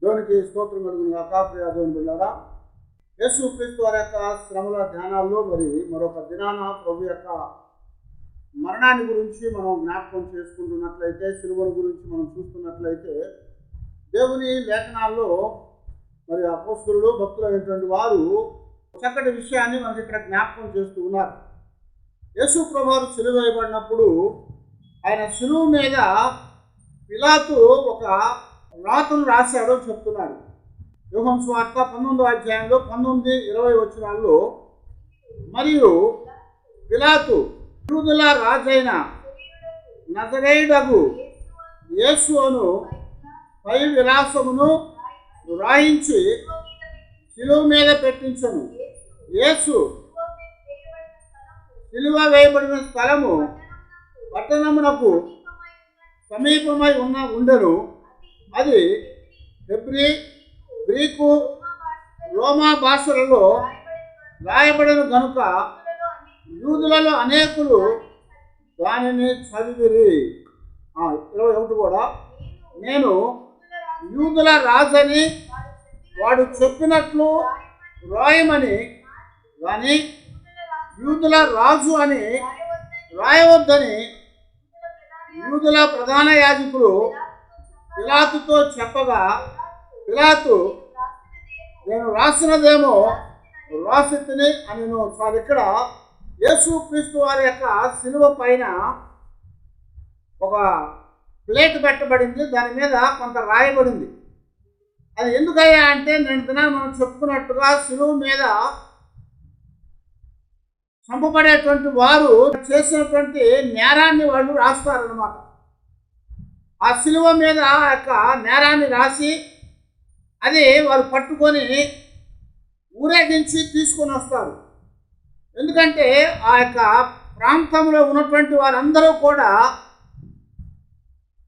దేవునికి స్తోత్రం కలుగును గాక. ప్రియ దేవుని బిడ్డలారా, యేసుక్రీస్తు వారి యొక్క శ్రమల ధ్యానాల్లో మరొక దినాన ప్రభు యొక్క మరణాన్ని గురించి మనం జ్ఞాపకం చేసుకుంటున్నట్లయితే, సిలువల గురించి మనం చూస్తున్నట్లయితే, దేవుని లేఖనాల్లో అపోస్తలులు భక్తులైనటువంటి వారు చక్కటి విషయాన్ని మనకి ఇక్కడ జ్ఞాపకం చేస్తూ ఉన్నారు. యేసు ప్రభువారు సిలువ వేయబడినప్పుడు ఆయన సిలువ మీద పిలాతు ఒక రాతను రాశాడో చెప్తున్నాడు. యోహాను సువార్త 19వ అధ్యాయంలో 19-20 వచనాల్లో, మరియు పిలాతు యూదుల రాజైన నజరేయుడగు యేసును పై విలాసమును రాయించి సిలువ మీద పెట్టించను. యేసు సిలువ వేయబడిన స్థలము పట్టణమునకు సమీపమై ఉండెను. అది హెబ్రీ, గ్రీకు, రోమా భాషలలో రాయబడిన గనుక యూదులలో అనేకులు దానిని చదివిరి. 21 కూడా, నేను యూదుల రాజని వాడు చెప్పినట్లు రాయమని, కానీ యూదుల రాజు అని రాయవద్దని యూదుల ప్రధాన యాజకులు పిలాతుతో చెప్పగా, పిలాతు నేను రాసినదేమో రాసితిని అని. చాలు, ఇక్కడ యేసుక్రీస్తు వారి యొక్క సిలువ పైన ఒక ప్లేట్ పెట్టబడింది, దాని మీద కొంత రాయబడింది. అది ఎందుకయ్యా అంటే, నిన్న మనం చెప్పుకున్నట్టుగా సిలువ మీద చంపబడేటువంటి వారు చేసినటువంటి నేరాన్ని వాళ్ళు రాస్తారనమాట. ఆ సిలువ మీద ఆ యొక్క నేరాన్ని రాసి అది వాళ్ళు పట్టుకొని ఊరేగించి తీసుకొని వస్తారు. ఎందుకంటే ఆ యొక్క ప్రాంతంలో ఉన్నటువంటి వారందరూ కూడా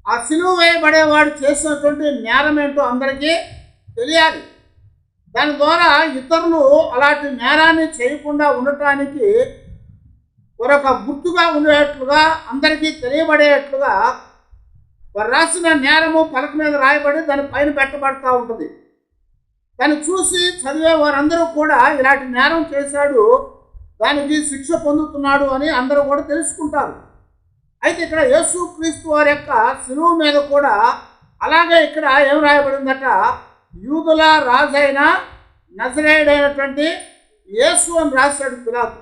ఆ సిలువ వేయబడేవాడు చేసినటువంటి నేరం ఏంటో అందరికీ తెలియాలి. దాని ద్వారా ఇతరులు అలాంటి నేరాన్ని చేయకుండా ఉండటానికి మరొక గుర్తుగా ఉండేట్లుగా, అందరికీ తెలియబడేట్లుగా వారు రాసిన నేరము పలక మీద రాయబడి దాని పైన పెట్టబడతా ఉంటుంది. దాన్ని చూసి చదివే వారందరూ కూడా ఇలాంటి నేరం చేశాడు, దానికి శిక్ష పొందుతున్నాడు అని అందరూ కూడా తెలుసుకుంటారు. అయితే ఇక్కడ యేసుక్రీస్తు వారి యొక్క సిలువ మీద కూడా అలాగే ఇక్కడ ఏం రాయబడిందట, యూదుల రాజైన నజరేయుడైనటువంటి యేసు అని రాశాడు పిలాతు.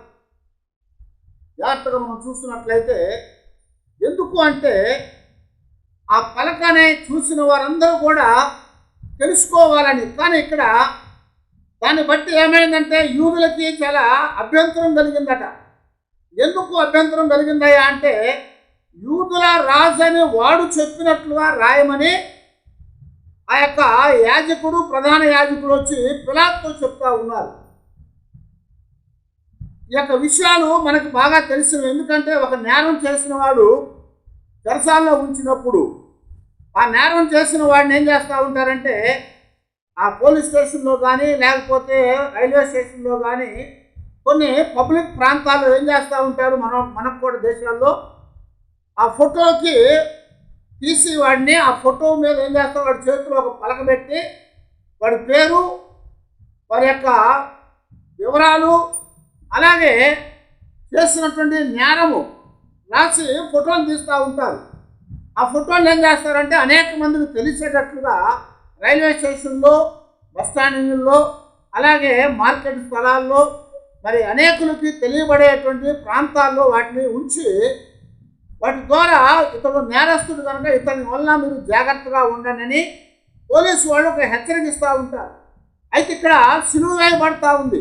జాగ్రత్తగా మనం చూస్తున్నట్లయితే, ఎందుకు అంటే ఆ పలకనే చూసిన వారందరూ కూడా తెలుసుకోవాలని. కానీ ఇక్కడ దాన్ని బట్టి ఏమైందంటే యూదులకి చాలా అభ్యంతరం కలిగిందట. ఎందుకు అభ్యంతరం కలిగిందయ్యా అంటే, యూదుల రాజని వాడు చెప్పినట్లుగా రాయమని ఆ యొక్క యాజకుడు, ప్రధాన యాజకుడు వచ్చి పిలాతుతో చెప్తా ఉన్నారు. ఈ యొక్క విషయాలు మనకు బాగా తెలిసినవి. ఎందుకంటే ఒక నేరం చేసిన వాడు చెరసాలలో ఉంచినప్పుడు ఆ నేరం చేసిన వాడిని ఏం చేస్తూ ఉంటారంటే, ఆ పోలీస్ స్టేషన్లో కానీ లేకపోతే రైల్వే స్టేషన్లో కానీ కొన్ని పబ్లిక్ ప్రాంతాల్లో ఏం చేస్తూ ఉంటారు, మనకు కూడా దేశాల్లో ఆ ఫోటోకి తీసి వాడిని, ఆ ఫోటో మీద ఏం చేస్తారు, వాడి చేతిలో ఒక పలక పెట్టి వాడి పేరు, వారి యొక్క వివరాలు, అలాగే చేసినటువంటి నేరము రాసి ఫోటోలు తీస్తూ ఉంటారు. ఆ ఫోటోలు ఏం చేస్తారంటే అనేక మందికి తెలిసేటట్లుగా రైల్వే స్టేషన్లో, బస్ స్టాండింగ్లో, అలాగే మార్కెట్ స్థలాల్లో, అనేకులకి తెలియబడేటువంటి ప్రాంతాల్లో వాటిని ఉంచి, వాటి ద్వారా ఇతడు నేరస్తుడు కనుక ఇతని వల్ల మీరు జాగ్రత్తగా ఉండండి పోలీసు వాళ్ళు ఒక హెచ్చరికిస్తూ ఉంటారు. అయితే ఇక్కడ సిలువ వేయబడతా ఉంది.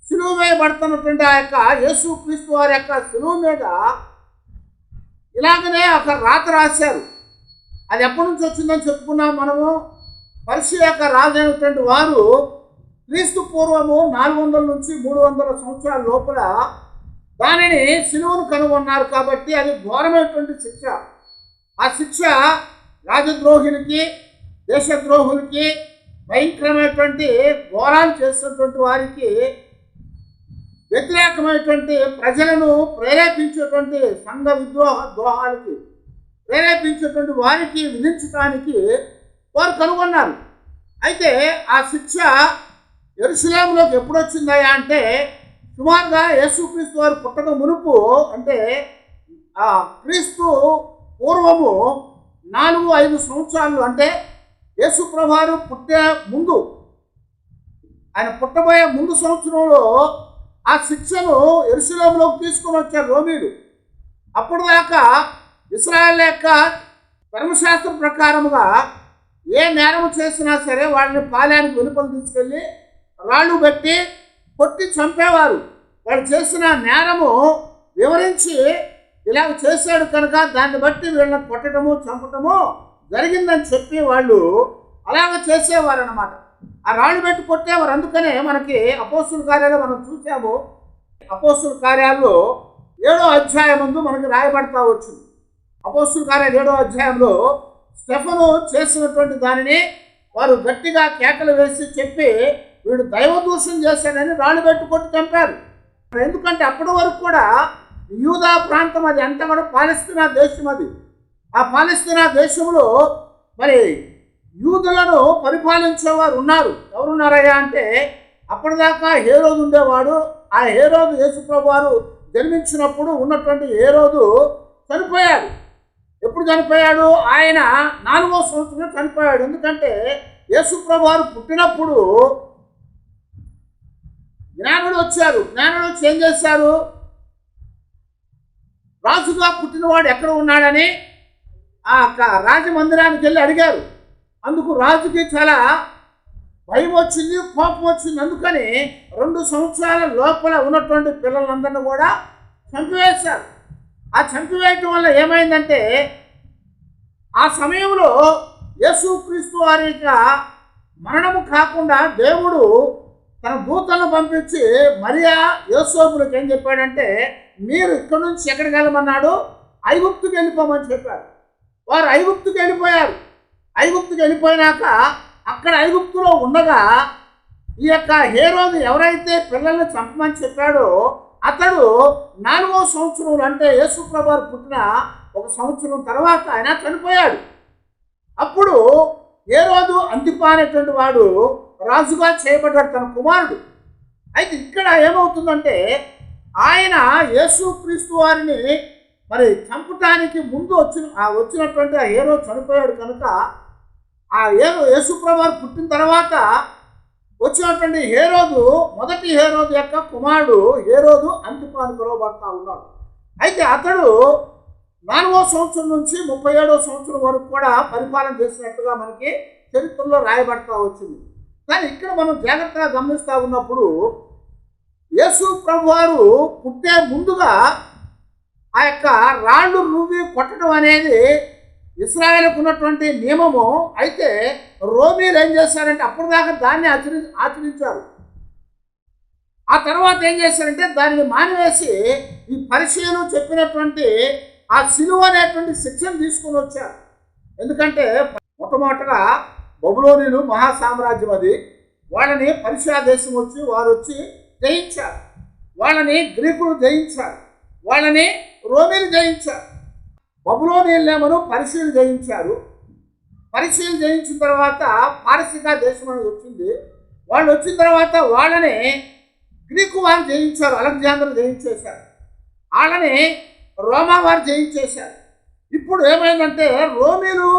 సిలువ వేయబడుతున్నటువంటి ఆ యొక్క యేసుక్రీస్తు వారి యొక్క సిలువ మీద ఇలాగనే ఒక రాత రాశారు. అది ఎప్పటి నుంచి వచ్చిందని చెప్పుకున్నాం మనము. పర్షియా యొక్క రాజు అయినటువంటి వారు క్రీస్తు పూర్వము 400 నుంచి 300 సంవత్సరాల లోపల దానిని సిలువను కనుగొన్నారు. కాబట్టి అది ఘోరమైనటువంటి శిక్ష. ఆ శిక్ష రాజద్రోహులకి, దేశద్రోహులకి, భయంకరమైనటువంటి ఘోరాలు చేసినటువంటి వారికి, వ్యతిరేకమైనటువంటి ప్రజలను ప్రేరేపించేటువంటి సంఘ ద్రోహాలకి ప్రేరేపించేటువంటి వారికి విధించడానికి వారు కనుగొన్నారు. అయితే ఆ శిక్ష యెరూషలేములోకి ఎప్పుడు వచ్చిందయ్యా అంటే సుమారుగా యేసుక్రీస్తు వారు పుట్టక మునుపు, అంటే ఆ క్రీస్తు పూర్వము 4-5 సంవత్సరాలు, అంటే యేసు ప్రభువారు పుట్టే ముందు, ఆయన పుట్టబోయే ముందు సంవత్సరంలో ఆ శిక్షను యెరూషలేములోకి తీసుకొని వచ్చారు రోమీలు. అప్పుడు దాకా ఇశ్రాయేల్ యొక్క ధర్మశాస్త్రం ప్రకారముగా ఏ నేరం చేసినా సరే వాళ్ళని పాలెనికి వెలుపల తీసుకెళ్ళి రాళ్ళు పెట్టి కొట్టి చంపేవారు. వాళ్ళు చేసిన నేరము వివరించి ఇలాగ చేశాడు కనుక దాన్ని బట్టి వీళ్ళని కొట్టడము చంపటము జరిగిందని చెప్పి వాళ్ళు అలాగ చేసేవారు అన్నమాట. ఆ రాళ్ళు పెట్టి కొట్టేవారు. అందుకనే మనకి అపోస్తుల కార్యాలు మనం చూసాము. అపోస్తుల కార్యాల్లో 7వ అధ్యాయం ముందు మనకి రాయబడతా వచ్చింది. అపోస్తుల కార్యాలు 7వ అధ్యాయంలో స్టెఫను చేసినటువంటి దానిని వారు గట్టిగా కేకలు వేసి చెప్పి వీడు దైవదూషణ చేశాడని రాళ్ళు పెట్టి కొట్టి చంపారు. ఎందుకంటే అప్పటి వరకు కూడా యూదా ప్రాంతం అది అంతా కూడా పాలస్తీనా దేశం. అది ఆ పాలస్తీనా దేశంలో మరి యూదులను పరిపాలించేవారు ఉన్నారు. ఎవరున్నారయ్యా అంటే అప్పటిదాకా హేరోదు ఉండేవాడు. ఆ హేరోదు యేసుప్రభు వారు జన్మించినప్పుడు ఉన్నటువంటి హేరోదు చనిపోయాడు. ఎప్పుడు చనిపోయాడు? ఆయన 4వ సంవత్సరం చనిపోయాడు. ఎందుకంటే యేసుప్రభు వారు పుట్టినప్పుడు జ్ఞానులు వచ్చారు. జ్ఞానులు వచ్చి ఏం చేశారు? రాజుగా పుట్టినవాడు ఎక్కడ ఉన్నాడని ఆ రాజమందిరానికి వెళ్ళి అడిగారు. అందుకు రాజుకి చాలా భయం వచ్చింది, కోపం వచ్చింది. అందుకని 2 సంవత్సరాల లోపల ఉన్నటువంటి పిల్లలందరినీ కూడా చంపివేశారు. ఆ చంపివేయటం వల్ల ఏమైందంటే ఆ సమయంలో యేసుక్రీస్తు వారి యొక్క మరణము కాకుండా దేవుడు తన దూతలను పంపించి మరియా యోసేపులకు ఏం చెప్పాడంటే మీరు ఇక్కడి నుంచి ఎక్కడికి వెళ్ళమన్నాడు? ఐగుప్తుకి వెళ్ళిపోమని చెప్పాడు. వారు ఐగుప్తుకి వెళ్ళిపోయారు. ఐగుప్తుకి వెళ్ళిపోయినాక అక్కడ ఐగుప్తులో ఉండగా ఈ యొక్క హేరోదు ఎవరైతే పిల్లల్ని చంపమని చెప్పాడో అతడు 4వ సంవత్సరంలో, అంటే యేసుప్రభు వారు పుట్టిన 1 సంవత్సరం తర్వాత ఆయన చనిపోయాడు. అప్పుడు హేరోదు అంతిపా అనేటువంటి వాడు రాజుగా చేయబడ్డాడు, తన కుమారుడు. అయితే ఇక్కడ ఏమవుతుందంటే ఆయన యేసుక్రీస్తు వారిని మరి చంపటానికి ముందు వచ్చినటువంటి ఆ హేరోదు చనిపోయాడు కనుక ఆ యేసుప్రభు వారు పుట్టిన తర్వాత వచ్చినటువంటి హేరోదు మొదటి హేరోదు యొక్క కుమారుడు హేరోదు అంతిపా అని పిలువబడతా ఉన్నాడు. అయితే అతడు 4వ సంవత్సరం నుంచి 37వ సంవత్సరం వరకు కూడా పరిపాలన చేసినట్టుగా మనకి చరిత్రలో రాయబడతా వచ్చింది. కానీ ఇక్కడ మనం జాగ్రత్తగా గమనిస్తూ ఉన్నప్పుడు యేసు ప్రభువారు పుట్టే ముందుగా ఆ యొక్క రాళ్ళు రువ్వి కొట్టడం అనేది ఇశ్రాయేలుకు ఉన్నటువంటి నియమము. అయితే రోమీలు ఏం చేశారంటే అప్పటిదాకా దాన్ని ఆచరించారు. ఆ తర్వాత ఏం చేశారంటే దాన్ని మానివేసి ఈ పరిచయం చెప్పినటువంటి ఆ సిలువ అనేటువంటి శిక్షను తీసుకొని వచ్చారు. ఎందుకంటే మొట్టమొదటగా బబులోనీలు మహాసామ్రాజ్యం అది. వాళ్ళని పర్షియా దేశం వారు వచ్చి జయించారు. వాళ్ళని గ్రీకులు జయించారు. వాళ్ళని రోమీలు జయించారు. బబులోనీయులేమను పర్షియలు జయించారు. పర్షియలు జయించిన తర్వాత పారసీక దేశం అనేది వచ్చింది. వాళ్ళు వచ్చిన తర్వాత వాళ్ళని గ్రీకు వారు జయించారు. అలెగ్జాండర్ జయించేశారు. వాళ్ళని రోమా వారు జయించేశారు. ఇప్పుడు ఏమైందంటే రోమీలు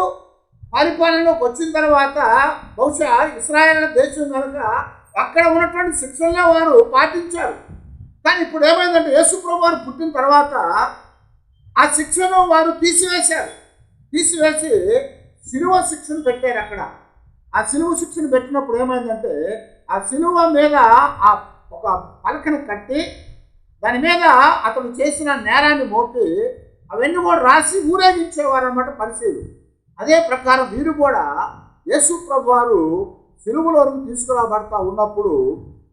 పరిపాలనలోకి వచ్చిన తర్వాత బహుశా ఇశ్రాయేల్ దేశం కనుక అక్కడ ఉన్నటువంటి శిక్షణలో వారు పాటించారు. కానీ ఇప్పుడు ఏమైందంటే యేసుప్రభు వారు పుట్టిన తర్వాత ఆ శిక్షను వారు తీసివేశారు. తీసివేసి సిలువ శిక్షణ పెట్టారు. అక్కడ ఆ సిలువ శిక్షణ పెట్టినప్పుడు ఏమైందంటే ఆ సిలువ మీద ఆ ఒక పలకను కట్టి దాని మీద అతను చేసిన నేరాన్ని మోపి అవన్నీ కూడా రాసి ఊరేగించేవారు అన్నమాట పరిచయులు. అదే ప్రకారం వీరు కూడా యేసు ప్రభు వారు సిలువలోకి తీసుకురాబడతా ఉన్నప్పుడు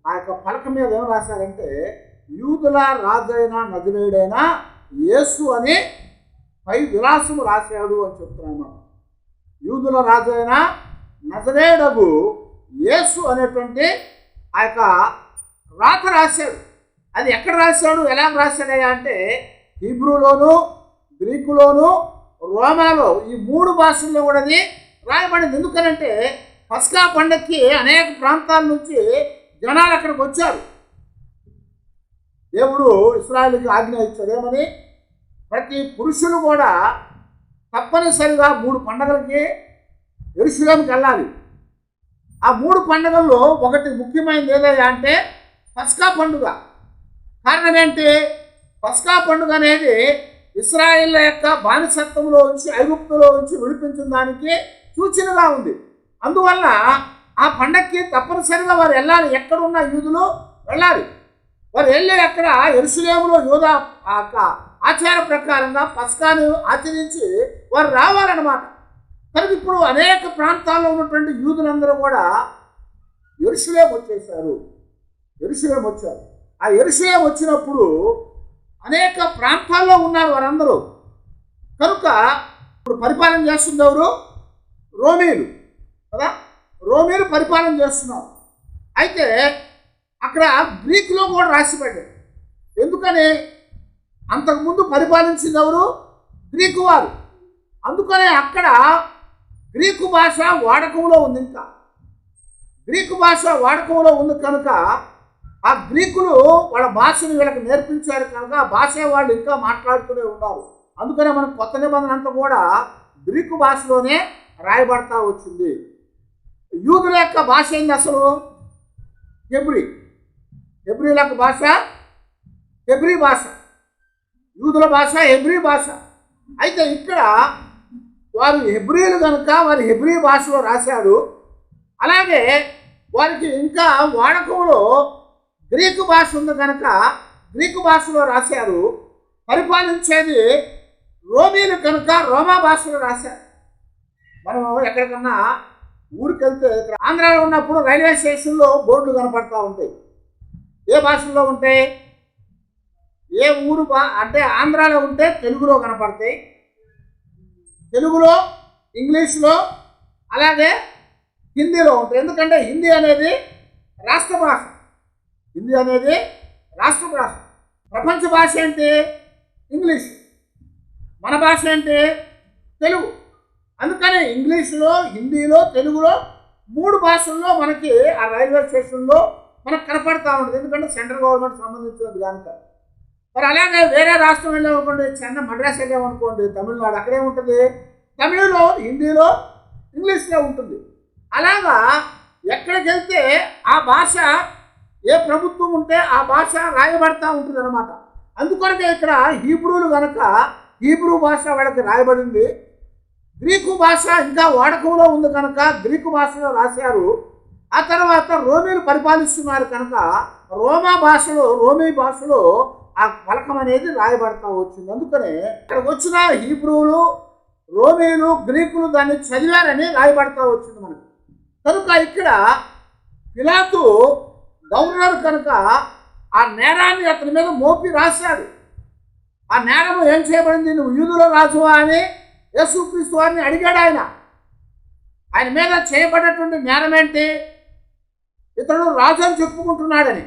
ఆ యొక్క పలక మీద ఏం రాశారంటే యూదుల రాజైన నజరేయుడైన యేసు అని పై విలాసము రాశాడు అని చెప్తున్నాను. యూదుల రాజైన నజరేయుడగు యేసు అనేటువంటి ఆ యొక్క రాత రాశాడు. అది ఎక్కడ రాశాడు, ఎలా రాశాడయ్యా అంటే హీబ్రూలోను, గ్రీకులోను, రోమాలో ఈ 3 భాషల్లో కూడా అది రాయబడింది. ఎందుకనంటే పస్కా పండగకి అనేక ప్రాంతాల నుంచి జనాలు అక్కడికి వచ్చారు. దేవుడు ఇశ్రాయేలుకి ఆజ్ఞ ఇచ్చాడేమని, ప్రతి పురుషులు కూడా తప్పనిసరిగా 3 పండగలకి యెరూషలేముకి వెళ్ళాలి. ఆ 3 పండుగల్లో ఒకటి ముఖ్యమైనది ఏదయ్యా అంటే పస్కా పండుగ. కారణం ఏంటి? పస్కా పండుగ అనేది ఇశ్రాయేళ్ల యొక్క బానిసత్వంలో నుంచి, ఐగుప్తులో నుంచి విడిపించిన దానికి సూచనగా ఉంది. అందువల్ల ఆ పండగకి తప్పనిసరిగా వారు వెళ్ళాలి. ఎక్కడున్న యూదులు వెళ్ళాలి. వారు వెళ్ళి అక్కడ యెరూషలేములో యూదా ఆచార ప్రకారంగా పస్కాను ఆచరించి వారు రావాలన్నమాట. కనుక ఇప్పుడు అనేక ప్రాంతాల్లో ఉన్నటువంటి యూదులందరూ కూడా యెరూషలేము వచ్చేసారు. యెరూషలేము వచ్చారు. ఆ యెరూషలేము వచ్చినప్పుడు అనేక ప్రాంతాల్లో ఉన్నారు వారందరూ. కనుక ఇప్పుడు పరిపాలన చేస్తుంది ఎవరు? రోమీలు కదా. రోమీలు పరిపాలన చేస్తున్నారు. అయితే అక్కడ గ్రీకులో కూడా రాసిపెట్టారు. ఎందుకని? అంతకుముందు పరిపాలించింది ఎవరు? గ్రీకు వారు. అందుకనే అక్కడ గ్రీకు భాష వాడకంలో ఉంది. ఇంకా గ్రీకు భాష వాడకంలో ఉంది కనుక ఆ గ్రీకులు వాళ్ళ భాషను వీళ్ళకి నేర్పించారు కనుక ఆ భాష వాళ్ళు ఇంకా మాట్లాడుతూనే ఉన్నారు. అందుకనే మనకు కొత్త నిబంధన అంతా కూడా గ్రీకు భాషలోనే రాయబడతా వచ్చింది. యూదుల యొక్క భాష ఏంది అసలు? హెబ్రీ. హెబ్రీల యొక్క భాష హెబ్రీ భాష. యూదుల భాష హెబ్రీ భాష. అయితే ఇక్కడ వారు హెబ్రీలు కనుక వారి హెబ్రీ భాషలో రాశాడు. అలాగే వారికి ఇంకా వాడకంలో గ్రీకు భాష ఉంది కనుక గ్రీకు భాషలో రాశారు. పరిపాలించేది రోమీలు కనుక రోమా భాషలో రాశారు. మనం ఎక్కడికన్నా ఊరికి వెళ్తే ఇక్కడ ఆంధ్రాలో ఉన్నప్పుడు రైల్వే స్టేషన్లో బోర్డులు కనపడతా ఉంటాయి. ఏ భాషల్లో ఉంటాయి? ఏ ఊరు అంటే ఆంధ్రాలో ఉంటే తెలుగులో కనపడతాయి, తెలుగులో, ఇంగ్లీష్లో, అలాగే హిందీలో ఉంటాయి. ఎందుకంటే హిందీ అనేది రాష్ట్ర భాష. హిందీ అనేది రాష్ట్ర భాష. ప్రపంచ భాష ఏంటి? ఇంగ్లీష్. మన భాష ఏంటి? తెలుగు. అందుకని ఇంగ్లీషులో, హిందీలో, తెలుగులో 3 భాషల్లో మనకి ఆ రైల్వే స్టేషన్లో మనకు కనపడతా ఉంటుంది. ఎందుకంటే సెంట్రల్ గవర్నమెంట్ సంబంధించినది కనుక. మరి అలాగే వేరే రాష్ట్రం వెళ్ళామనుకోండి, చెన్నై మద్రాసు వెళ్ళామనుకోండి, తమిళనాడు, అక్కడే ఉంటుంది తమిళలో, హిందీలో, ఇంగ్లీష్లో ఉంటుంది. అలాగా ఎక్కడికి వెళ్తే ఆ భాష, ఏ ప్రభుత్వం ఉంటే ఆ భాష రాయబడతా ఉంటుంది అన్నమాట. అందుకొరకే ఇక్కడ హీబ్రూలు కనుక హీబ్రూ భాష వాళ్ళకి రాయబడింది. గ్రీకు భాష ఇంకా వాడకంలో ఉంది కనుక గ్రీకు భాషలో రాశారు. ఆ తర్వాత రోమీలు పరిపాలిస్తున్నారు కనుక రోమీ భాషలో ఆ ఫలకం అనేది రాయబడతా వచ్చింది. అందుకనే ఇక్కడికి వచ్చిన హీబ్రూలు, రోమీలు, గ్రీకులు దాన్ని చదివారని రాయబడతా వచ్చింది మనకి. కనుక ఇక్కడ పిలాతు గవర్నర్ కనుక ఆ నేరాన్ని అతని మీద మోపి రాశాడు. ఆ నేరం ఏం చేయబడింది? నువ్వు యూదుల రాజువా అని యేసుక్రీస్తు వారిని అడిగాడు. ఆయన మీద చేయబడినటువంటి నేరం ఏంటి? ఇతడు రాజు అని చెప్పుకుంటున్నాడని.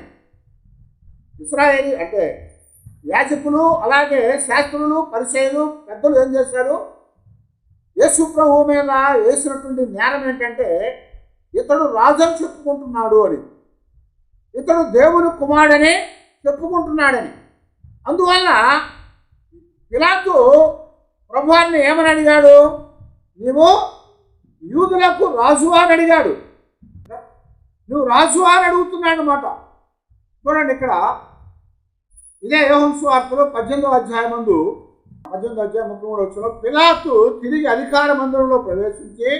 ఇశ్రాయేలు అంటే యాజకులు, అలాగే శాస్త్రులు, పరిసయ్యులు, పెద్దలు ఏం చేశారు? యేసు ప్రభువు మీద వేసినటువంటి నేరం ఏంటంటే ఇతడు రాజు అని చెప్పుకుంటున్నాడు అని, ఇతడు దేవుని కుమారుడని చెప్పుకుంటున్నాడని. అందువల్ల పిలాతు ప్రభువాన్ని ఏమని అడిగాడు? నీవు యూదులకు రాజువా అని అడిగాడు. నువ్వు రాజువా అని అడుగుతున్నాడు అన్నమాట. చూడండి ఇక్కడ ఇదే యోహాను సువార్తలో 18వ అధ్యాయం 33వ పిలాతు తిరిగి అధికార మందిరంలో ప్రవేశించి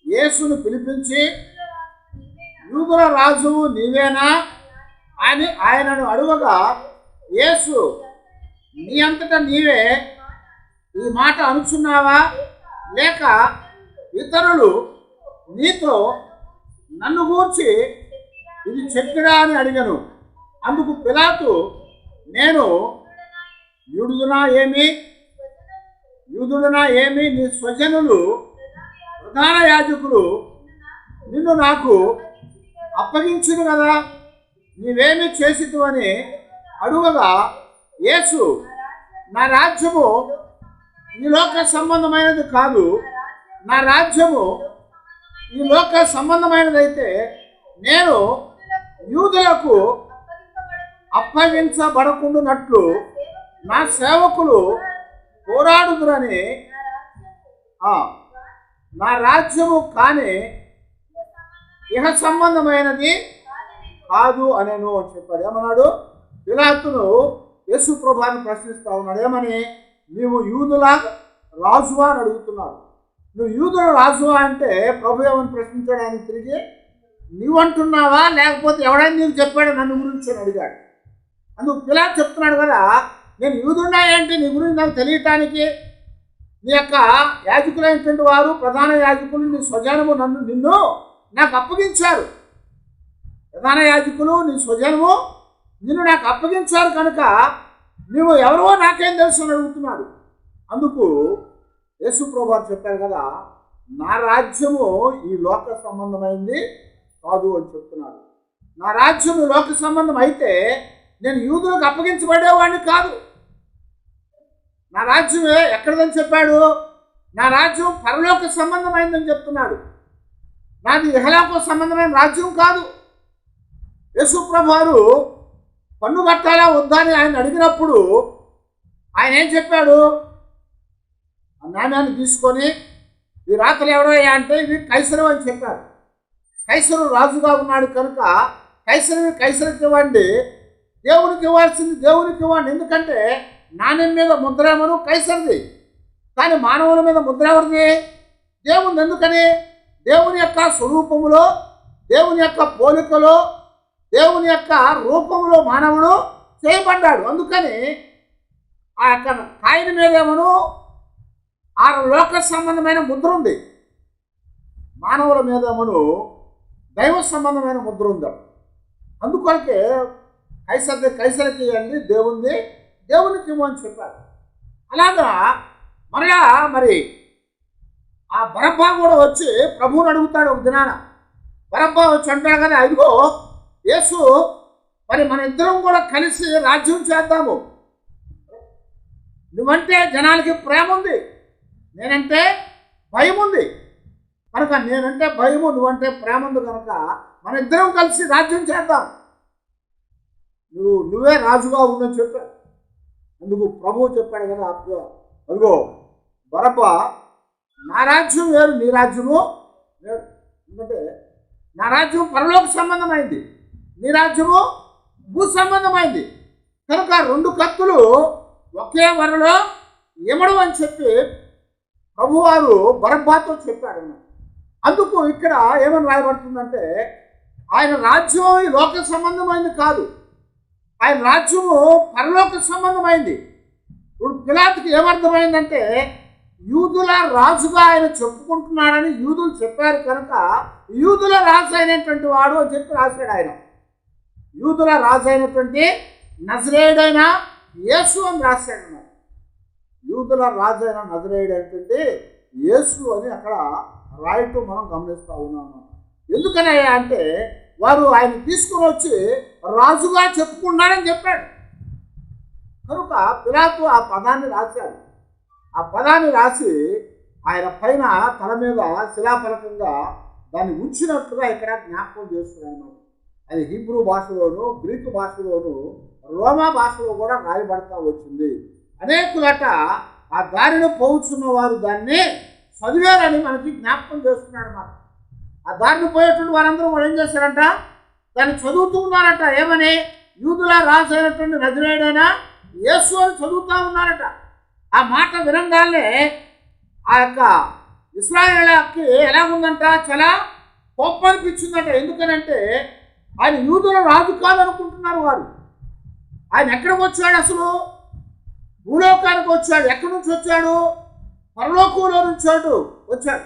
యేసును పిలిపించి, యూదుల రాజువు నీవేనా అని ఆయనను అడుగగా, యేసు నీ అంతటా నీవే ఈ మాట అనుచున్నావా, లేక ఇతరులు నీతో నన్ను గూర్చి ఇది చెప్పిరా అని అడిగాను. అందుకు పిలాతు, నేను యూదునా ఏమి నీ స్వజనులు ప్రధాన యాజకులు నిన్ను నాకు అప్పగించును కదా, నీవేమి చేసిదు అని అడుగగా, యేసు నా రాజ్యము ఈ లోక సంబంధమైనది కాదు, నా రాజ్యము ఈ లోక సంబంధమైనదైతే నేను యూదులకు అప్పగించబడకుండానట్లు నా సేవకులు పోరాడుదురని నా రాజ్యము కానీ ఇహ సంబంధమైనది కాదు అనేను అని చెప్పాడు. ఏమన్నాడు? పిలాతును యేసు ప్రభువుని ప్రశ్నిస్తా ఉన్నాడు. ఏమని? నీవు యూదుల రాజువా అని అడుగుతున్నాడు. నువ్వు యూదుల రాజువా అంటే ప్రభు ఏమని ప్రశ్నించాడు ఆయన తిరిగి? నీవు అంటున్నావా లేకపోతే ఎవడైనా నీకు చెప్పాడు నన్ను గురించి అని అడిగాడు. అందుకు పిలాతు చెప్తున్నాడు కదా, నేను యూదున్నా ఏంటి నీ గురించి నాకు తెలియటానికి? నీ యొక్క యాజకులైనటువంటి వారు ప్రధాన యాజకులు నీ స్వజనము నిన్ను నాకు అప్పగించారు. ప్రధాన యాజకులు నీ స్వజనము నిన్ను నాకు అప్పగించారు కనుక నువ్వు ఎవరో నాకేం తెలుసు అని అడుగుతున్నాడు. అందుకు యేసు ప్రభువు చెప్పారు కదా, నా రాజ్యము ఈ లోక సంబంధమైంది కాదు అని చెప్తున్నాడు. నా రాజ్యం ఈ లోక సంబంధం అయితే నేను యూదులకు అప్పగించబడేవాడిని కాదు. నా రాజ్యం ఎక్కడదని చెప్పాడు? నా రాజ్యం పరలోక సంబంధమైందని చెప్తున్నాడు. నాది ఇహలోక సంబంధమైన రాజ్యం కాదు. యేసు ప్రభువారు పన్ను కట్టాలా వద్దా అని ఆయన అడిగినప్పుడు ఆయన ఏం చెప్పాడు? ఆ నాణ్యాన్ని తీసుకొని ఈ రాతలు ఎవరయ్యా అంటే ఇవి కైసరు అని చెప్పారు. కైసరు రాజుగా ఉన్నాడు కనుక కైసరుని కైసరికి ఇవ్వండి, దేవునికి ఇవ్వాల్సింది దేవునికి ఇవ్వండి. ఎందుకంటే నాణ్యం మీద ముద్ర ఏమను కైసరిది, కానీ మానవుల మీద ముద్ర ఎవరిది? దేవుని. ఎందుకని? దేవుని యొక్క స్వరూపములో, దేవుని యొక్క పోలికలో, దేవుని యొక్క రూపంలో మానవుడు చేయబడ్డాడు. అందుకని ఆ యొక్క కాయని మీద ఏమను ఆ లోక సంబంధమైన ముద్ర ఉంది, మానవుల మీద ఏమను దైవ సంబంధమైన ముద్ర ఉంది. అందుకొరకే కైసరికి ఇవ్వండి, దేవుంది దేవునికి ఇవ్వని చెప్పారు. అలాగా మరలా మరి ఆ బరబ్బా కూడా వచ్చి ప్రభువుని అడుగుతాడు ఒక దినాన. బరబ్బా వచ్చి అంటాడు కదా, అదిగో యేసు మరి మన ఇద్దరం కూడా కలిసి రాజ్యం చేద్దాము. నువ్వంటే జనాలకి ప్రేమ ఉంది, నేనంటే భయం ఉంది కనుక, నేనంటే భయము నువ్వంటే ప్రేమ ఉంది కనుక మన ఇద్దరం కలిసి రాజ్యం చేద్దాం, నువ్వే రాజుగా ఉండని చెప్పాడు. అందుకు ప్రభువు చెప్పాడు కదా, అదిగో బరబ్బా, నా రాజ్యం వేరు నీ రాజ్యము వేరు. ఎందుకంటే నా రాజ్యం పరలోక సంబంధమైంది, నీ రాజ్యము భూ సంబంధమైంది కనుక రెండు కత్తులు ఒకే వరలో ఇమడు అని చెప్పి ప్రభువారు బరబ్బాతో చెప్పాడు. అందుకు ఇక్కడ ఏమని రాయబడుతుందంటే ఆయన రాజ్యం ఈ లోక సంబంధమైంది కాదు, ఆయన రాజ్యము పరలోక సంబంధమైంది. ఇప్పుడు పిలాతుకి ఏమర్థమైందంటే యూదుల రాజుగా ఆయన చెప్పుకుంటున్నాడని యూదులు చెప్పారు కనుక యూదుల రాజు అయినటువంటి వాడు అని చెప్పి రాశాడు ఆయన. యూదుల రాజు అయినటువంటి నజరేయుడైన యేసు అని రాశాడు. యూదుల రాజు అయిన నజరేయుడు అయినటువంటి యేసు అని అక్కడ రాయటం మనం గమనిస్తూ ఉన్నాము. ఎందుకనయ్యా అంటే వారు ఆయన తీసుకుని వచ్చి రాజుగా చెప్పుకున్నాడని చెప్పాడు కనుక పిలాతు ఆ పదాన్ని రాశాడు. ఆ పదాన్ని రాసి ఆయన పైన తల మీద శిలాఫలకంగా దాన్ని ఉంచినట్లుగా ఇక్కడ జ్ఞాపకం చేస్తున్నాడు. అది హీబ్రూ భాషలోను, గ్రీకు భాషలోను, రోమా భాషలో కూడా రాయబడతా వచ్చింది. అనేకులట ఆ దారిని పోవుచున్న వారు దాన్ని చదివారని మనకి జ్ఞాపకం చేస్తున్నాడు అన్నమాట. ఆ దారిని పోయేటువంటి వారందరూ కూడా ఏం చేశారంట? దాన్ని చదువుతూ ఉన్నారట. ఏమని? యూదుల రాజు అయినటువంటి నజరేయుడైన యేసు అని చదువుతూ ఉన్నారట. ఆ మాట వినంగానే ఆ యొక్క ఇశ్రాయేలుకి ఎలాగుందంట? చాలా కోపం అనిపించిందట. ఎందుకనంటే ఆయన యూదుల రాజు కాదనుకుంటున్నారు వారు. ఆయన ఎక్కడికి వచ్చాడు? అసలు భూలోకానికి వచ్చాడు. ఎక్కడి నుంచి వచ్చాడు? పరలోకంలో నుంచి వచ్చాడు.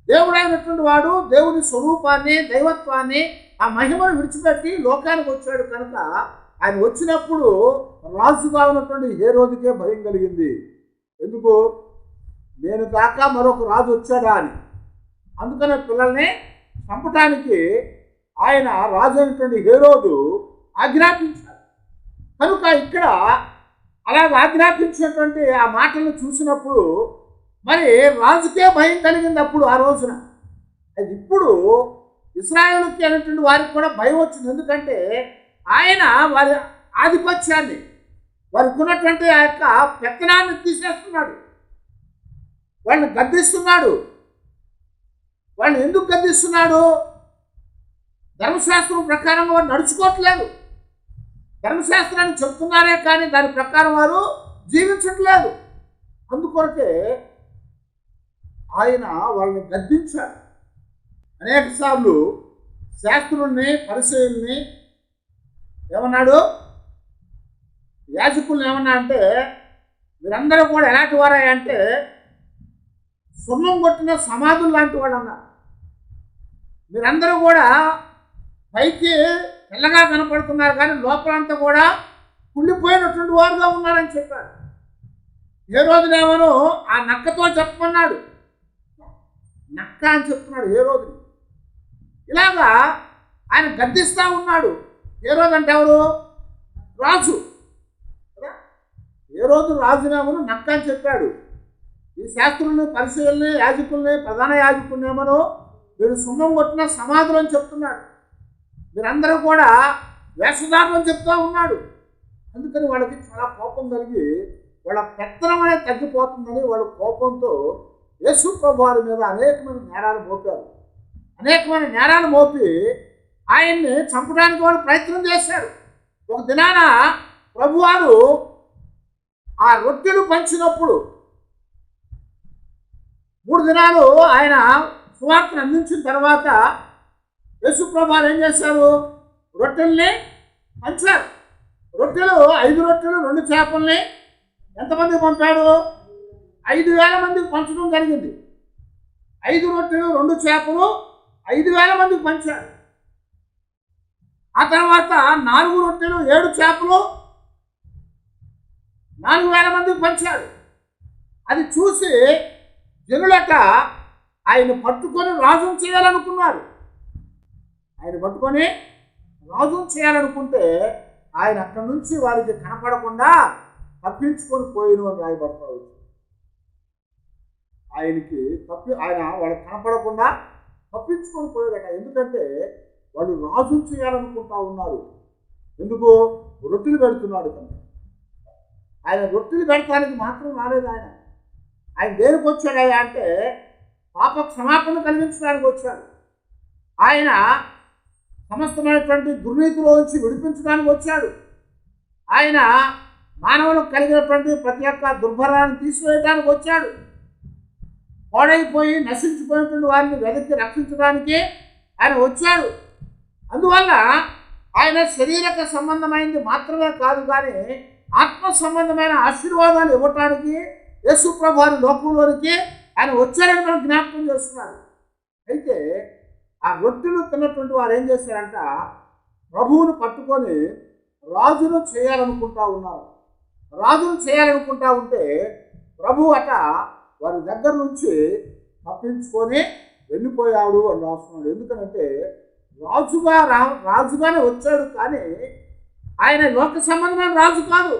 దేవుడైనటువంటి వాడు దేవుని స్వరూపాన్ని, దైవత్వాన్ని, ఆ మహిమను విడిచిపెట్టి లోకానికి వచ్చాడు కనుక ఆయన వచ్చినప్పుడు రాజుగా ఉన్నటువంటి హేరోదుకే భయం కలిగింది. ఎందుకు? నేను కాక మరొక రాజు వచ్చాడా అని. అందుకనే పిల్లల్ని చంపటానికి ఆయన రాజు అయినటువంటి హేరోదు ఆజ్ఞాపించాడు. కనుక ఇక్కడ అలాగ ఆజ్ఞాపించినటువంటి ఆ మాటలను చూసినప్పుడు మరి రాజుకే భయం కలిగింది అప్పుడు ఆ రోజున. అది ఇప్పుడు ఇశ్రాయేలుకి అనేటువంటి వారికి కూడా భయం వచ్చింది. ఎందుకంటే ఆయన వారి ఆధిపత్యాన్ని, వారికి ఉన్నటువంటి ఆ యొక్క పెత్తనాన్ని తీసేస్తున్నాడు, వాళ్ళని గద్దిస్తున్నాడు. వాళ్ళని ఎందుకు గద్దిస్తున్నాడు? ధర్మశాస్త్రం ప్రకారం వారు నడుచుకోవట్లేదు. ధర్మశాస్త్రాన్ని చెప్తున్నారే కానీ దాని ప్రకారం వారు జీవించట్లేదు. అందుకొరకే ఆయన వాళ్ళని గద్దించాడు. అనేక సార్లు శాస్త్రుల్ని, పరిచయుల్ని ఏమన్నాడు, యాజకుల్ని ఏమన్నా అంటే, మీరందరూ కూడా ఎలాంటి వారా అంటే సున్నం కొట్టిన సమాధులు లాంటి వాళ్ళు అన్నారు. మీరందరూ కూడా పైకి తెల్లగా కనపడుతున్నారు కానీ లోపలంతా కూడా కుళ్ళిపోయినటువంటి వారుగా ఉన్నారని చెప్పాడు. ఏ రోజునేమో ఆ నక్కతో చెప్పమన్నాడు, నక్క అని చెప్తున్నాడు ఏ రోజు. ఇలాగా ఆయన గద్దిస్తూ ఉన్నాడు. ఏ రోజు అంటే ఎవరు? రాజు. ఏ రోజు రాజునేమో నక్క అని చెప్పాడు. ఈ శాస్త్రుల్ని, పరిచయుల్ని, యాజకుల్ని, ప్రధాన యాజకుల్ని ఏమో మీరు సున్నం కొట్టిన సమాధులు అని చెప్తున్నాడు. మీరందరూ కూడా వేషధారణం అని చెప్తూ ఉన్నాడు. అందుకని వాళ్ళకి చాలా కోపం కలిగి వాళ్ళ పెత్తనం అనేది తగ్గిపోతుందని వాళ్ళ కోపంతో యేసు ప్రభు వారి మీద అనేకమైన నేరాలు మోపారు. అనేకమైన నేరాలు మోపి ఆయన్ని చంపడానికి వాళ్ళు ప్రయత్నం చేశారు. ఒక దినాన ప్రభువారు ఆ రొట్టెలు పంచినప్పుడు 3 దినాలు ఆయన సువార్తను అందించిన తర్వాత యేసు ప్రభు వారు ఏం చేశారు? రొట్టెల్ని పంచారు. రొట్టెలు 5 రొట్టెలు 2 చేపల్ని ఎంతమందికి పంపాడు? 5,000 మందికి పంచడం జరిగింది. 5 రొట్టెలు 2 చేపలు 5,000 మందికి పంచాడు. ఆ తర్వాత 4 రొట్టెలు 7 చేపలు 4,000 మందికి పంచాడు. అది చూసి జనులట ఆయన పట్టుకొని రాజును చేయాలనుకున్నారు. ఆయన పట్టుకొని రాజును చేయాలనుకుంటే ఆయన అక్కడి నుంచి వారికి కనపడకుండా తప్పించుకొని పోయిన అని రాయబడతారు. ఆయన వాళ్ళకి కనపడకుండా తప్పించుకొని పోయాడట. ఎందుకంటే వాళ్ళు రాజును చేయాలనుకుంటా ఉన్నారు. ఎందుకు? రొట్టెలు పెడుతున్నాడు కనుక. ఆయన రొట్టెలు పెడతానికి మాత్రం రాలేదు. ఆయన దేనికి వచ్చాడయ్యా అంటే పాప క్షమాపణ కలిగించడానికి వచ్చాడు. ఆయన సమస్తమైనటువంటి దుర్నీతిలోంచి విడిపించడానికి వచ్చాడు. ఆయన మానవులకు కలిగినటువంటి ప్రతి ఒక్క దుర్భరాన్ని తీసివేయడానికి వచ్చాడు. పాడైపోయి నశించిపోయినటువంటి వారిని వెతికి రక్షించడానికి ఆయన వచ్చాడు. అందువల్ల ఆయన శరీరక సంబంధమైనది మాత్రమే కాదు కానీ ఆత్మ సంబంధమైన ఆశీర్వాదాలు ఇవ్వటానికి యేసు ప్రభు వారి లోకంలోనికి ఆయన వచ్చారని మనం జ్ఞాపకం చేస్తున్నారు. అయితే ఆ రొట్టెలు తిన్నటువంటి వారు ఏం చేశారంట? ప్రభువును పట్టుకొని రాజును చేయాలనుకుంటా ఉన్నారు. రాజును చేయాలనుకుంటా ఉంటే ప్రభు అట వారి దగ్గర నుంచి తప్పించుకొని వెళ్ళిపోయాడు అని రాస్తున్నాడు. ఎందుకనంటే రాజుగానే వచ్చాడు కానీ ఆయన లోక సంబంధమైన రాజు కాదు,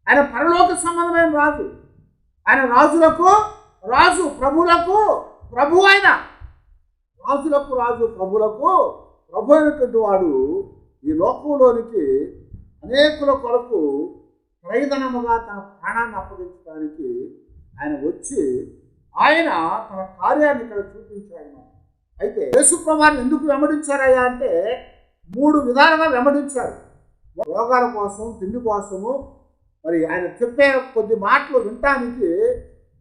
ఆయన పరలోక సంబంధమైన రాజు. ఆయన రాజులకు రాజు, ప్రభువులకు ప్రభు. ఆయన రాజులకు రాజు, ప్రభువులకు ప్రభు అయినటువంటి వాడు ఈ లోకంలోనికి అనేకుల కొరకు క్రయధనముగా తన ప్రాణాన్ని అప్పగించడానికి ఆయన వచ్చి ఆయన తన కార్యాన్ని ఇక్కడ చూపించాడు. అయితే యేసు ప్రభువుని ఎందుకు వెంబడించారయ్యా అంటే 3 విధాలుగా వెంబడించారు. రోగాల కోసం, తిండి కోసము. మరి ఆయన చెప్పే కొద్ది మాటలు వినటానికి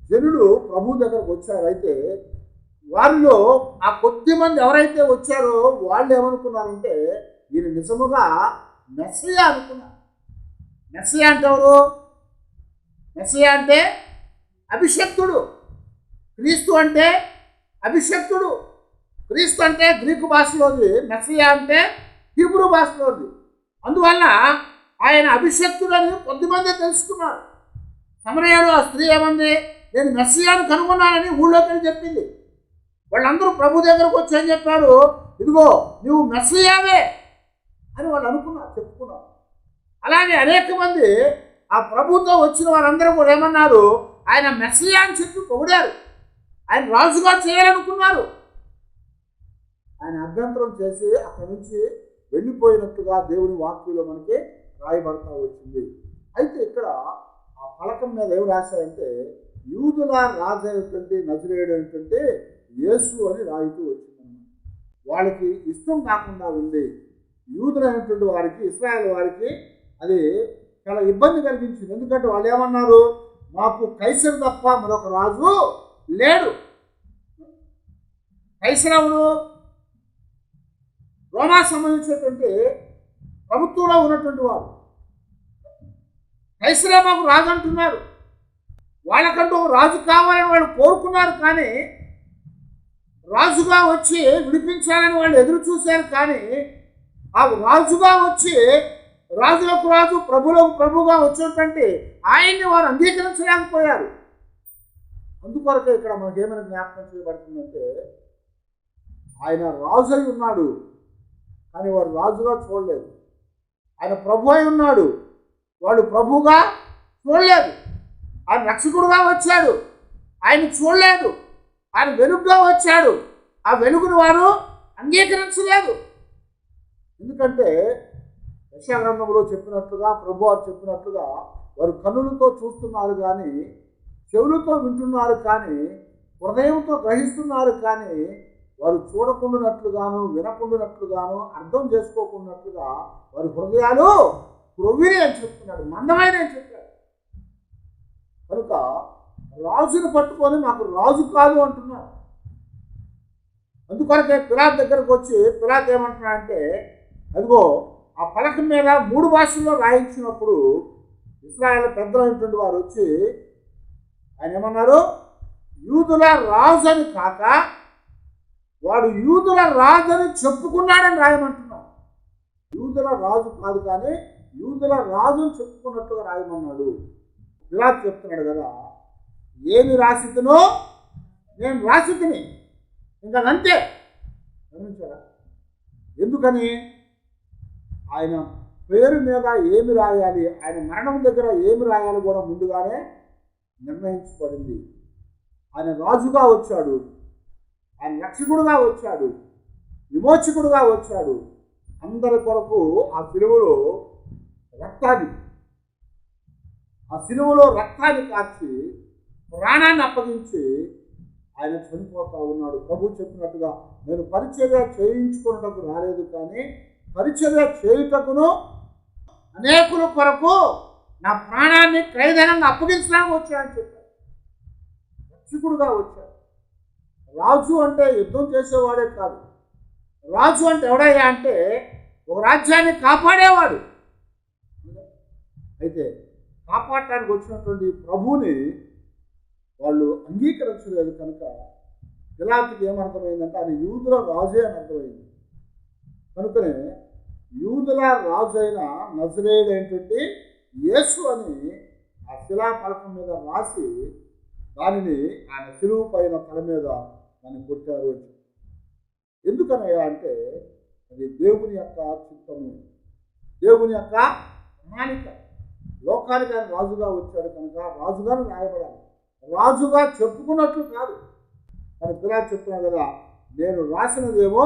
జనులు ప్రభు దగ్గరకు వచ్చారు. అయితే వారిలో ఆ కొద్ది మంది ఎవరైతే వచ్చారో వాళ్ళు ఏమనుకున్నారంటే ఈయన నిజముగా మెస్సయా అనుకున్నారు. మెస్సయా అంటే ఎవరు? మెస్సయా అంటే అభిషక్తుడు. క్రీస్తు అంటే అభిషక్తుడు. క్రీస్తు అంటే గ్రీకు భాషలోది, మెస్సయా అంటే హీబ్రూ భాషలోది. అందువల్ల ఆయన అభిషక్తుడని కొద్దిమంది తెలుసుకున్నారు. సమరయాలో ఆ స్త్రీ ఏమంది? నేను మెస్సియాను కనుగొన్నానని ఊళ్ళోకి వెళ్ళి చెప్పింది. వాళ్ళందరూ ప్రభు దగ్గరకు వచ్చి ఏం చెప్పారు? ఇదిగో నువ్వు మెస్సియావే అని వాళ్ళు అనుకున్నారు, చెప్పుకున్నారు. అలాగే అనేక మంది ఆ ప్రభుతో వచ్చిన వారందరూ కూడా ఏమన్నారు? ఆయన మెస్సియా అని చెప్పి పొగిడారు. ఆయన రాజుగా చేయాలనుకున్నారు. ఆయన అభ్యంతరం చేసి అక్కడి నుంచి వెళ్ళిపోయినట్టుగా దేవుని వాక్యంలో మనకి రాయబడతా వచ్చింది. అయితే ఇక్కడ ఆ పలకం మీద ఏమి రాశారంటే యూదుల రాజు అయినటువంటి నజరేయుడు అయినటువంటి యేసు అని రాయుతూ వచ్చింది. వాళ్ళకి ఇష్టం కాకుండా ఉంది. యూదులైనటువంటి వారికి, ఇశ్రాయేల్ వారికి అది చాలా ఇబ్బంది కలిగించింది. ఎందుకంటే వాళ్ళు ఏమన్నారు, మాకు కైసరు తప్ప మరొక రాజు లేడు. కైసరవుడు రోమా సంబంధించినటువంటి ప్రభుత్వంలో ఉన్నటువంటి వాడు. కైసరే మాకు రాజు అంటున్నారు. వాళ్ళకంటూ ఒక రాజు కావాలని వాళ్ళు కోరుకున్నారు, కానీ రాజుగా వచ్చి విడిపించాలని వాళ్ళు ఎదురు చూశారు. కానీ ఆ రాజుగా వచ్చి రాజులకు రాజు ప్రభులకు ప్రభుగా వచ్చినటువంటి ఆయన్ని వారు అంగీకరించలేకపోయారు. అందుకొరకే ఇక్కడ మనకేమైనా జ్ఞాపకం చేయబడుతుందంటే ఆయన రాజు అయి ఉన్నాడు, కానీ వారు రాజుగా చూడలేదు. ఆయన ప్రభు అయి ఉన్నాడు, వాళ్ళు ప్రభువుగా చూడలేదు. ఆయన రక్షకుడుగా వచ్చాడు, ఆయన చూడలేదు. ఆయన వెలుగుగా వచ్చాడు, ఆ వెలుగును వారు అంగీకరించలేదు. ఎందుకంటే యెషయా గ్రంథంలో చెప్పినట్లుగా, ప్రభు వారు చెప్పినట్లుగా వారు కన్నులతో చూస్తున్నారు కానీ, చెవులతో వింటున్నారు కానీ, హృదయంతో గ్రహిస్తున్నారు కానీ వారు చూడకుండానట్లుగాను, వినకుండానట్లుగాను, అర్థం చేసుకోకున్నట్లుగా వారి హృదయాలు క్రొవ్విని అని చెప్తున్నాడు, మందమైన అని చెప్పాడు. కనుక రాజును పట్టుకొని మాకు రాజు కాదు అంటున్నారు. అందుకొరకే పిలాతు దగ్గరకు వచ్చి పిలాతు ఏమంటున్నాడంటే, అదిగో ఆ పలకం మీద 3 భాషల్లో రాయించినప్పుడు ఇశ్రాయేలు పెద్దలైనటువంటి వారు వచ్చి ఆయన ఏమన్నారు, యూదుల రాజు అని కాక వాడు యూదుల రాజు అని చెప్పుకున్నాడని రాయమంటున్నాడు. యూదుల రాజు కాదు కానీ యూదుల రాజుని చెప్పుకున్నట్టుగా రాయమన్నాడు. పిలాతు చెప్తున్నాడు కదా, ఏమి రాసితునో నేను రాసితిని, ఇంకా అంతే. గమనించారా? ఎందుకని ఆయన పేరు మీద ఏమి రాయాలి, ఆయన మరణం దగ్గర ఏమి రాయాలి కూడా ముందుగానే నిర్ణయించబడింది. ఆయన రాజుగా వచ్చాడు, ఆయన రక్షకుడుగా వచ్చాడు, విమోచకుడుగా వచ్చాడు. అందరి కొరకు ఆ సిలువలో రక్తాన్ని కార్చి ప్రాణాన్ని అప్పగించి ఆయన చనిపోతా ఉన్నాడు. ప్రభు చెప్పినట్టుగా నేను పరిచర్య చేయించుకున్నటకు రాలేదు, కానీ పరిచర్య చేయుటకును అనేకుల కొరకు నా ప్రాణాన్ని క్రయధనంగా అప్పగించడానికి వచ్చాడని చెప్పాడు. రక్షకుడుగా వచ్చాడు. రాజు అంటే యుద్ధం చేసేవాడే కాదు. రాజు అంటే ఎవడయ్యా అంటే ఒక రాజ్యాన్ని కాపాడేవాడు. అయితే కాపాడటానికి వచ్చినటువంటి ప్రభువుని వాళ్ళు అంగీకరించలేదు. కనుక పిలాతుకి ఏమర్థమైందంటే ఆయన యూదుల రాజే అని అర్థమైంది. కనుకనే యూదుల రాజు అయిన నజరేయుడు ఏంటంటే యేసు అని ఆ శిలాఫలకం మీద రాసి దానిని ఆయన శిలువ పైన తల మీద దాన్ని కొట్టారు అని. ఎందుకనయ్యా అంటే అది దేవుని యొక్క చిత్తము, దేవుని యొక్క ప్రణాళిక. లోకానికి ఆయన రాజుగా వచ్చాడు కనుక రాజుగానే రాయబడాలి, రాజుగా చెప్పుకున్నట్లు కాదు. కానీ పిలాతు చెప్తున్నాడు కదా, నేను రాసినదేమో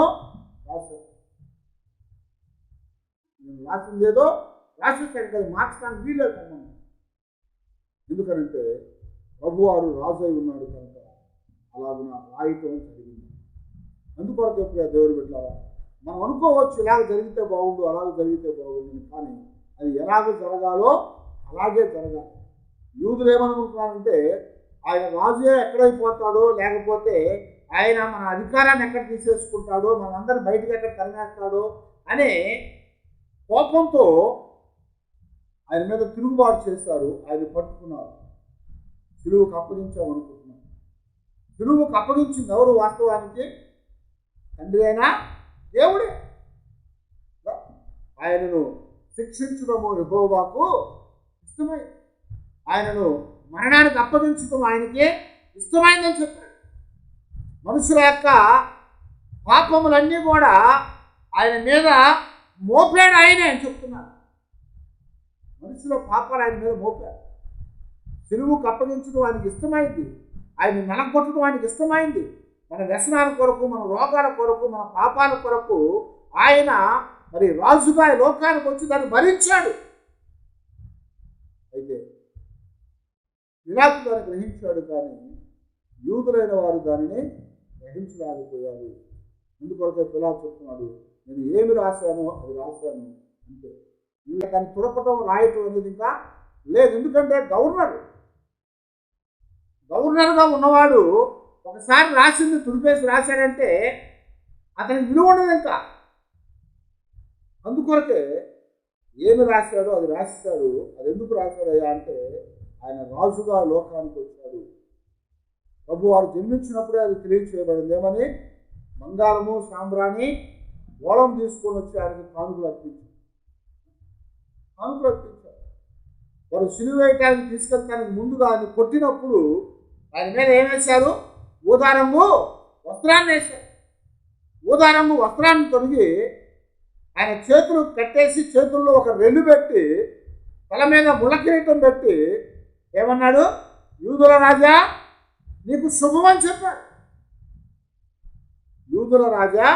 నేను రాసిందేదో రాసేసాను కదా, మార్చడానికి వీలేదు. ఎందుకనంటే ప్రభువారు రాజు అయి ఉన్నాడు కనుక అలాగున రాయటం జరిగింది. అందుకొరకు ఎప్పుడైనా దేవుడు పెట్టారా, మనం అనుకోవచ్చు ఇలాగ జరిగితే బాగుండు, అలాగ జరిగితే బాగుండు, కానీ అది ఎలాగ జరగాలో అలాగే జరగాలి. యూదులు ఏమనుకుంటున్నారంటే ఆయన రాజుయే ఎక్కడైపోతాడో, లేకపోతే ఆయన మన అధికారాన్ని ఎక్కడ తీసేసుకుంటాడో, మనందరినీ బయటకు ఎక్కడ తరిమేస్తాడో అనే కోపంతో ఆయన మీద తిరుగుబాటు చేశారు. ఆయన పట్టుకున్నారు, సిలువకు అప్పగించామనుకుంటున్నారు. సిలువకు అప్పగించింది ఎవరు? వాస్తవానికి తండ్రి అయినా దేవుడే. ఆయనను శిక్షించడము యెహోవాకు ఇష్టమైంది, ఆయనను మరణానికి అప్పగించడం ఆయనకి ఇష్టమైందని చెప్పాడు. మనుషుల యొక్క పాపములన్నీ కూడా ఆయన మీద మోపాడు ఆయనే అని చెప్తున్నారు. మనుషుల పాపాలు ఆయన మీద మోపాడు. సిలువకు అప్పగించడం ఆయనకి ఇష్టమైంది, ఆయన నలగొట్టడం ఆయనకి ఇష్టమైంది, మన వ్యసనాల కొరకు, మన రోగాల కొరకు, మన పాపాల కొరకు ఆయన మరి రాజుగా ఈ లోకానికి వచ్చి దాన్ని భరించాడు. అయితే పిలాతు దాన్ని గ్రహించాడు, కానీ యూదులైన వారు దానిని గ్రహించలేకపోయారు. ఎందుకొరకే పిలాతు చెప్తున్నాడు, నేను ఏమి రాశానో అది రాశాను అంతే, ఇంకా దాన్ని తుడపటం రాయటం అనేది ఇంకా లేదు. ఎందుకంటే గవర్నర్గా ఉన్నవాడు ఒకసారి రాసింది తుడిపేసి రాశాడంటే అతనికి విలువ ఉండదు ఇంకా. అందుకొరకే ఏమి రాశాడో అది రాశాడు. అది ఎందుకు రాశాడయ్యా అంటే ఆయన రాజుగా లోకానికి వచ్చాడు. ప్రభు వారు జన్మించినప్పుడే అది తెలియచేయబడింది. ఏమని? బంగారము సాంబ్రాణి ఓళం తీసుకొని వచ్చి ఆయనకి కానుకలు అర్పించారు. వారు సిలువ వేయటానికి తీసుకెళ్తానికి ముందుగా ఆయన కొట్టినప్పుడు ఆయన మీద ఏం వేశారు? ఊదారంగు వస్త్రాన్ని వేశారు. ఊదారంగు వస్త్రాన్ని తొడిగి ఆయన చేతులు కట్టేసి చేతుల్లో ఒక రెల్లు పెట్టి తల మీద ముళ్ళకిరీటం పెట్టి ఏమన్నాడు? యూదుల రాజా నీకు శుభం అని చెప్పాడు. యూదుల రాజా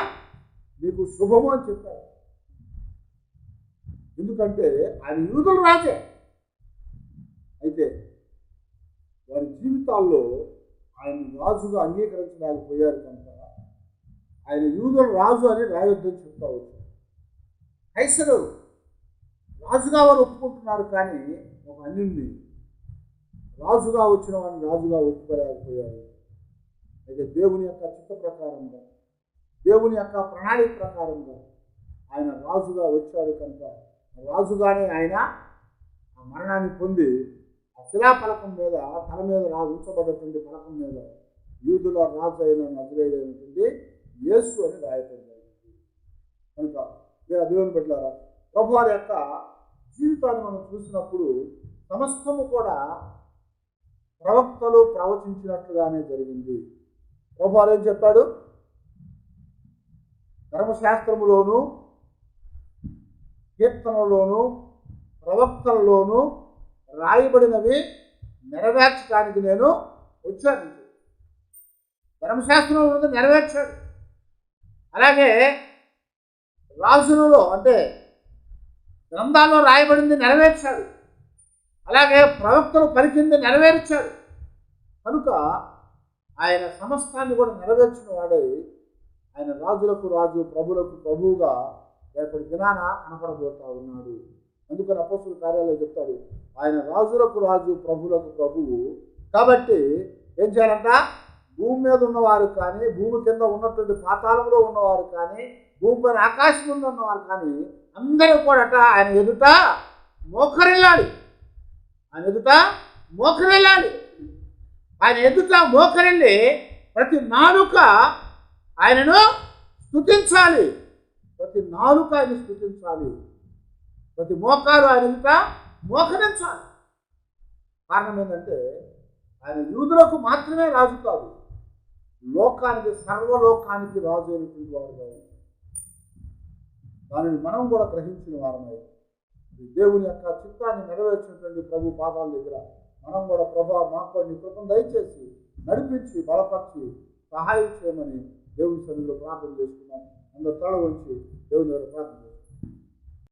నీకు శుభము అని చెప్పాడు. ఎందుకంటే ఆయన యూదుల రాజే. అయితే వారి జీవితాల్లో ఆయన రాజుగా అంగీకరించలేకపోయారు కనుక ఆయన యూదుల రాజు అని రాయొద్దని చెప్తా వచ్చారు. కైసరు రాజుగా వారు ఒప్పుకుంటున్నారు, కానీ ఒక అన్యుణ్ణి రాజుగా వచ్చిన వాడిని రాజుగా ఒప్పుకోలేకపోయారు. అయితే దేవుని యొక్క చిత్త ప్రకారంగా, దేవుని యొక్క ప్రణాళిక ప్రకారంగా ఆయన రాజుగా వచ్చాడు కనుక రాజుగానే ఆయన ఆ మరణాన్ని పొంది ఆ శిలాఫలకం మీద తల మీద ఉంచబడ్డటువంటి ఫలకం మీద యూదుల రాజు అయిన నజరేయుడైనటువంటి యేసు అని రాయటం జరిగింది. కనుక దేవుని బిడ్డలారా, ప్రభు వారి యొక్క జీవితాన్ని మనం చూసినప్పుడు సమస్తము కూడా ప్రవక్తలు ప్రవచించినట్లుగానే జరిగింది. ప్రభు వారు ఏం చెప్పాడు? ధర్మశాస్త్రములోను, కీర్తనలోను, ప్రవక్తలలోను రాయబడినవి నెరవేర్చడానికి నేను వచ్చాను. ధర్మశాస్త్రంలో ఉన్నది నెరవేర్చాడు. అలాగే రాజులలో అంటే గ్రంథాల్లో రాయబడింది నెరవేర్చాడు. అలాగే ప్రవక్తలు పలికింది నెరవేర్చాడు. కనుక ఆయన సమస్తాన్ని కూడా నెరవేర్చిన వాడై ఆయన రాజులకు రాజు, ప్రభులకు ప్రభువుగా రేపటి దినాన కనపడబోతా ఉన్నాడు. అందుకని అపోస్తుల కార్యాలయంలో చెప్తాడు, ఆయన రాజులకు రాజు, ప్రభులకు ప్రభువు. కాబట్టి ఏం చేయాలంట? భూమి మీద ఉన్నవారు కానీ, భూమి కింద ఉన్నటువంటి పాతాళంలో ఉన్నవారు కానీ, భూమి పైన ఆకాశం మీద ఉన్నవారు కానీ అందరూ కూడా ఆయన ఎదుట మోకరిల్లాలి. ఆయన ఎదుట మోకరిల్లాలి. ఆయన ఎదుట మోకరిల్లి ప్రతి నాలుక ఆయనను స్తుతించాలి. ప్రతి నాలుక ఆయన స్తుతించాలి. ప్రతి మోకాలు ఆయన ఎదుట మోకరించాలి. కారణం ఏంటంటే ఆయన యూదులకు మాత్రమే రాజు కాదు, లోకానికి, సర్వలోకానికి రాజు అయినటువంటి వారు కాదు. దానిని మనం కూడా గ్రహించిన వారమై దేవుని యొక్క చిత్తాన్ని నెరవేర్చినటువంటి ప్రభు పాదాల దగ్గర మనం కూడా ప్రభా మాకు నీ కృపను దయచేసి నడిపించి బలపరిచి సహాయం చేయమని దేవుని సన్నిధిలో ప్రార్థన చేసుకున్నాం. అందరూ తల వంచి దేవుని దగ్గర ప్రార్థన